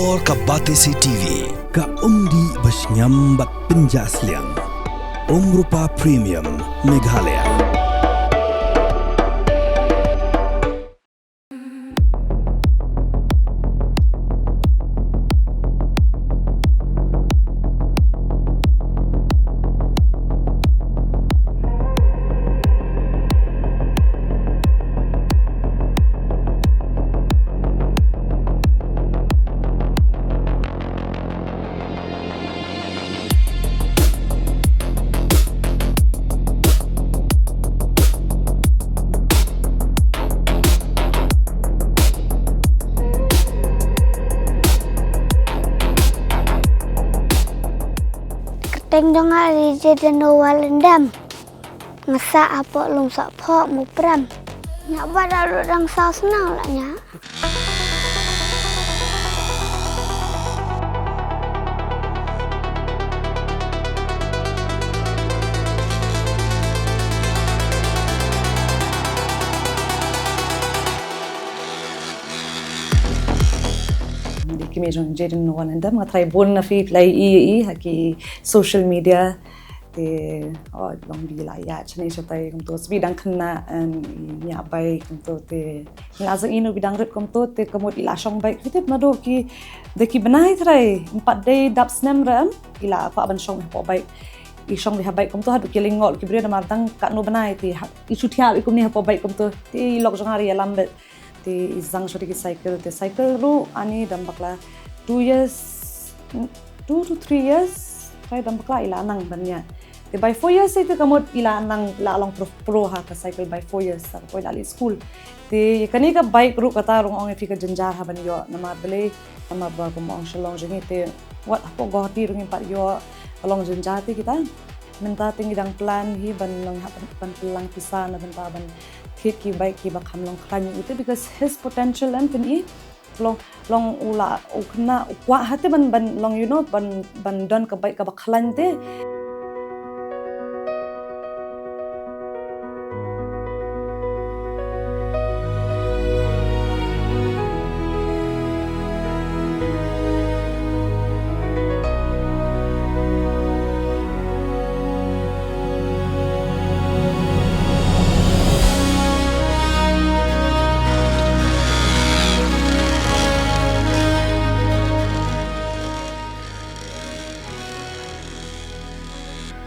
Luar ka Batesi TV, ka umdi basnyambak penjaslian. Rupa Premium Meghalaya. Teng dong ali jadi nawalendam. Ngasa apa lung sak phok mu pram. Nyak bada lu dang sao senang lah nya. Kami jom jadi nuan anda mengatrai bon na fi play haki social media te long di laya chane chatai kum to bidang kena Ñiah bai kum to te lazang inu bidang rip kum to te kamut ila Shong bai kitip Naduh ki deki benai trai 4 day dap Snem ram ila apa ban Shong po bai i Shong di habai kum to hadu kilingol ki bria martang ka no benai te isu thial ikum ni po bai kum to te lok jong hari lambe te izang shori ki cycle ru ani dambakla 2 to 3 years try dambakla ila nang banya te by 4 years itu kamot ila nang la long pro ha ka cycle by 4 years sa ko dali school te kani ka bike ru kata rong ong fika janjar ha ban yo nama bele nama ba ko mong shalong jeng te what apo go ti rong pat yo along janjar te kita menta tingi dang plan hi ban long ban pelang pisan ban ta ban kit ki bike ki ba kham long kran itu because his potential and pin long ula ukna ukwa hate ban long ban don ka bike ka ba khlan te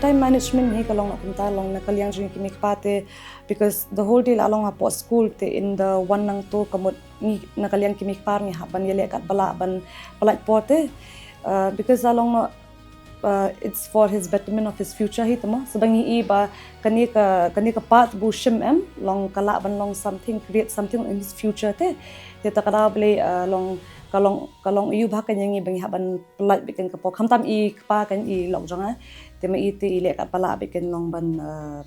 time management hi kalong apunta long na kalyang jing kimik pate because the whole day along apo school te in the one nang to kamot ni na kalyang kimik par ni haban yele kat bala ban palat pote because along it's for his betterment of his future hi tama sabangi ba kani ka path bu shim long kala ban long something create something in his future te takada bele long kalong iu ba kanyangi bangi haban palat bikin ka po khamtam i pa kan i lok jonga tema iti ile ka pala bikin long ban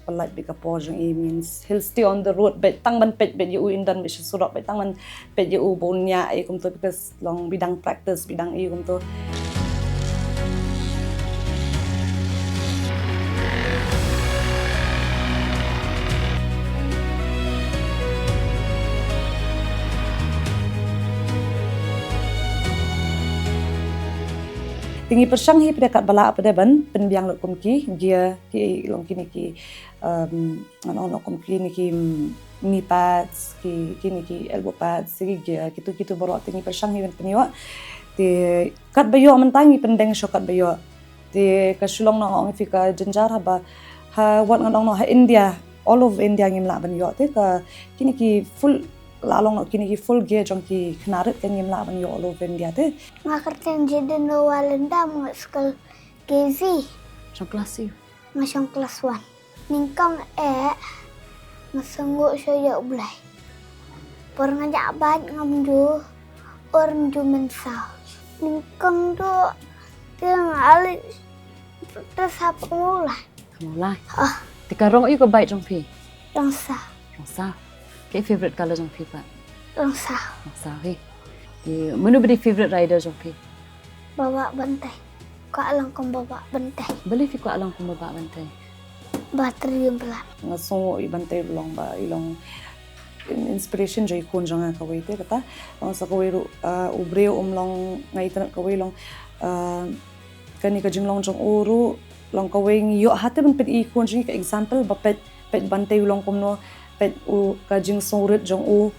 palat bika po jong i means he'll stay on the road bet tang ban pet yu indan bi surok bet tang ban pet yu bonya ai kum to because long bidang practice bidang i kum to tinggi persang hi pada kat bala pada ban penbiang lok kumki dia ki long kini ki ano kum kini ki knee pads ki kini ki elbow pads sigi dia kitu baru tinggi persang hi penyo te kat bayo mentangi pendeng shokat bayo te kasulong no ong fika janjar ha wat ngong no ha India all of India ngim la ban yo te ka kini ki full lalong kini ki full gear jong ki knaret kan ngim la ban yo all of India te Ngakerten jadi nawalendam ngskal KV. jong kelas i Masang kelas 1. Ningkang ngasenguk saya ulai. Por ngajak bat ngamju orang ju mensau. Ningkang tu tiang ali terus apa mulai. tikarong i ko bike jong pi Rangsa. ke favorite color jong pi pa Rangsa. hi menu beri favorite rider jong pi Bawa bantai. Kak alang kong bawa bantai. beli fi ko alang ko maba bantay Bateri yang pelat. ngasong i bantay long ba ilong inspiration joi khon janga kawai te kata long sa kawai ru ubreu long ngai tan kawai long kani ka jinglong jong uru long kawai yo hate ban pet I khon jing example ba pet bantei long komno pet u ka jing songret jong u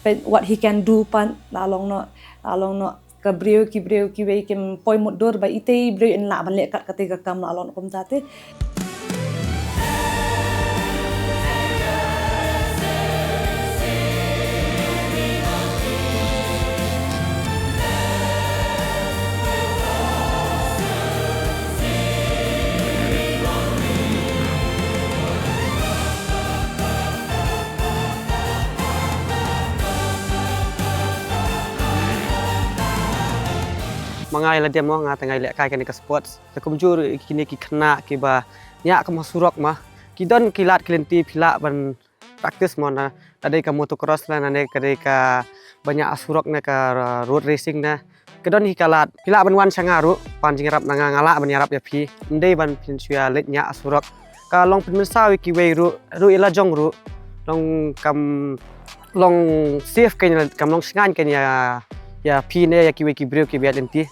pet what he can do pan la long no ka breu ki wei kem poi mot dor ba ite breu en la ban le kat kate ka kam la long kom tate mangai la dia mo nga tangai le kai kan ka sports ta kumjur kini ki khna ki ba nya ka masurok ma ki don kilat klenti phila ban practice mo na tadai ka motocross la na ne kadai ka banyak asurok na ka road racing na kedon hi kalat phila ban wan sangaru pan jingrap na ngala ban yarap ya phi ndei ban phin suya let nya asurok ka long pin sawi ki wei ru ila jong ru long kam long safe kan kam long singan kan ya phi ne ya ki wei ki breu ki bet lenti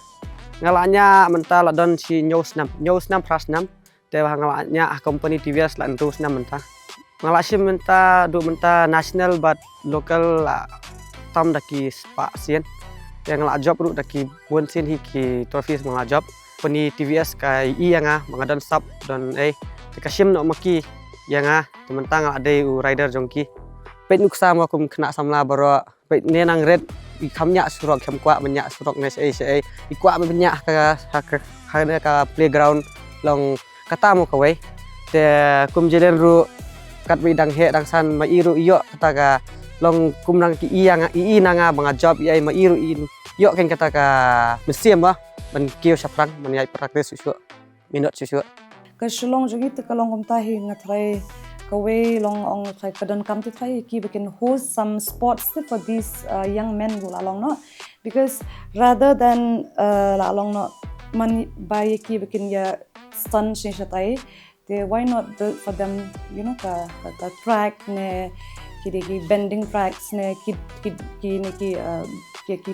ngalanya mental don si Snem pras 6 te ngalanya company TVS lan terus 6 mentah ngalasi menta national but local tam daki spa sien yang ngala job ru daki bon sin hiki trophies ngala job company TVS kai yang mangadon stop don te kasim no maki yang mentang ngala dei rider jongki pet nuksa mo kum kena samla baro pet nenang red ikamnya surok kem kwa banyak surok nes ikwa banyak ka playground long kata mo kawai te kum jelen ru kat bidang he dang san ma iru iyo kata ka long kum nang ki i nanga banga job i ma iru yo ken kata ka mesim ba ban kio saprang man yai practice susu minute susu ka shulong jogi te kalong kom tahi ngatrai kawai long ong try kadon kam to try ki we can host some sports for these young men who along no because rather than along no man by ki we can ya stun shatai they why not build for them ka track ne ki bending tracks ne ki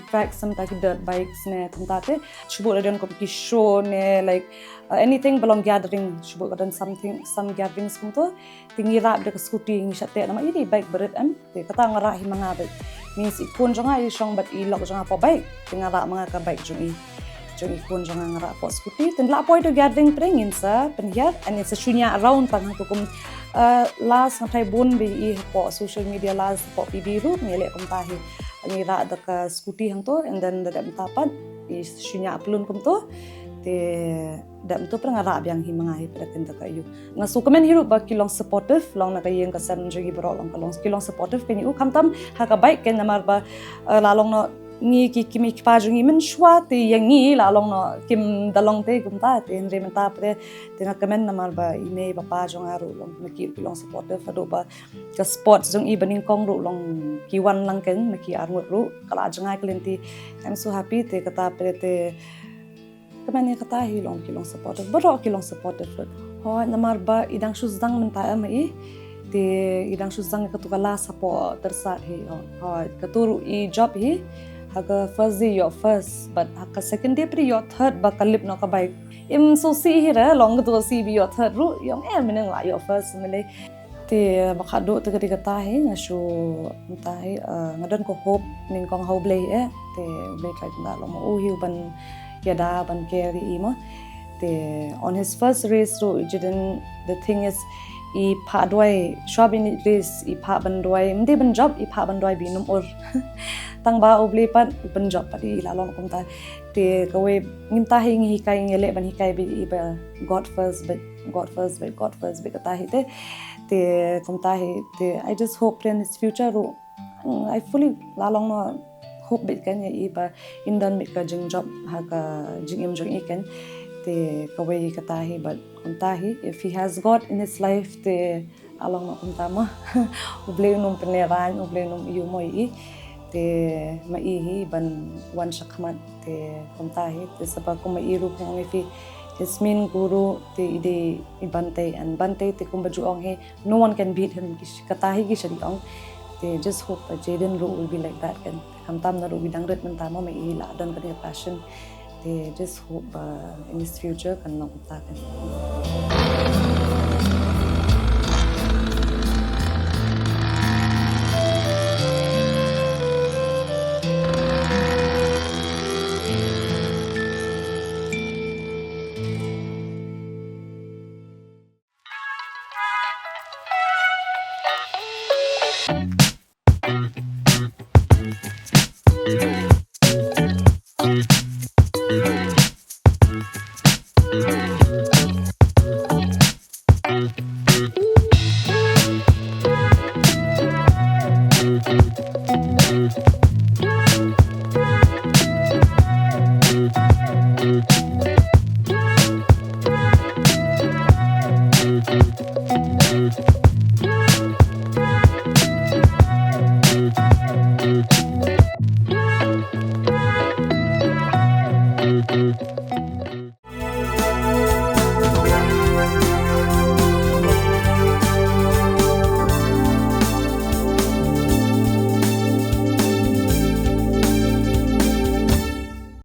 tracks some ki dirt bikes ne tamtate chubo ladon ko ki show ne like anything belong gathering chubo kadon some gatherings kumto tingira de scooty ngi sate nama iri bike berat te kata ngara hi manga bet means ikun jonga I Shong but I lok jonga po bike tingara manga ka bike jongi ikun jonga ngara po scooty ten la po to gathering pring sa penhiat and it's a shunya around pang to kum last ngatai bon bi I po social media last po biru ngele kum tahi ngira da ka scooty hang to and then da tapat I shunya plun kum to te dam to prang ara byang hi mga hi praken ta kayu nga su komen hiru ba kilong supportive long na kayeng ka san jogi bro long kilong supportive pen u kamtam ha ka bike ken namar ba lalong no ngi ki kimi pa jungi men shwa te yang ngi lalong no kim dalong te kumta te nre menta pre te nga komen namar ba ine ba pa jong aru long maki kilong supportive ado ba ka sports jong I baning kong ru long ki wan lang ken maki arngut ru kala jangai klenti I'm so happy te kata pre te Kamanya kata hilong kilong supportive, baro kilong supportive. Ho namar ba idang Sdang menta mai te idang Sdang ka tukala sapo tersat hi. Ho katuru I job hi haga first day your first but haga second day pri your third ba kalip no ka bike. Im so si hi ra long to si bi your third ru yong meneng la your first mele te bakado te kati kata hi ngasu menta hi ngadon ko hope ning kong ho blay te blay try na lo mo hi ban Yada ban carry imo te on his first race so the thing is I pa doi shop in race I pa ban doi mde ban job I pa ban doi binum or tang ba obli pat ban job pati lalong kum ta te kawe ngim ta hing hi kai ngele ban hi kai bi ba God first but kata hi te kum ta hi te I just hope in his future I fully lalong no hope bit kan ya iba indan mit ka jing job ha ka jing im jong ikan te kawai katahi but kuntahi if he has God in his life te along na kuntama uble num peneran uble num yu moi te maihi ban wan shakmat te kuntahi te sabab ko mairu kong ifi Ismin guru te ide ibante and bante te kumbaju ong he no one can beat him katahi ki shari ong They just hope that Jaden Ru will be like that kan. Ham tam na ru bidang ret men tama mai la dan kan passion. They just hope in this future kan long ta kan.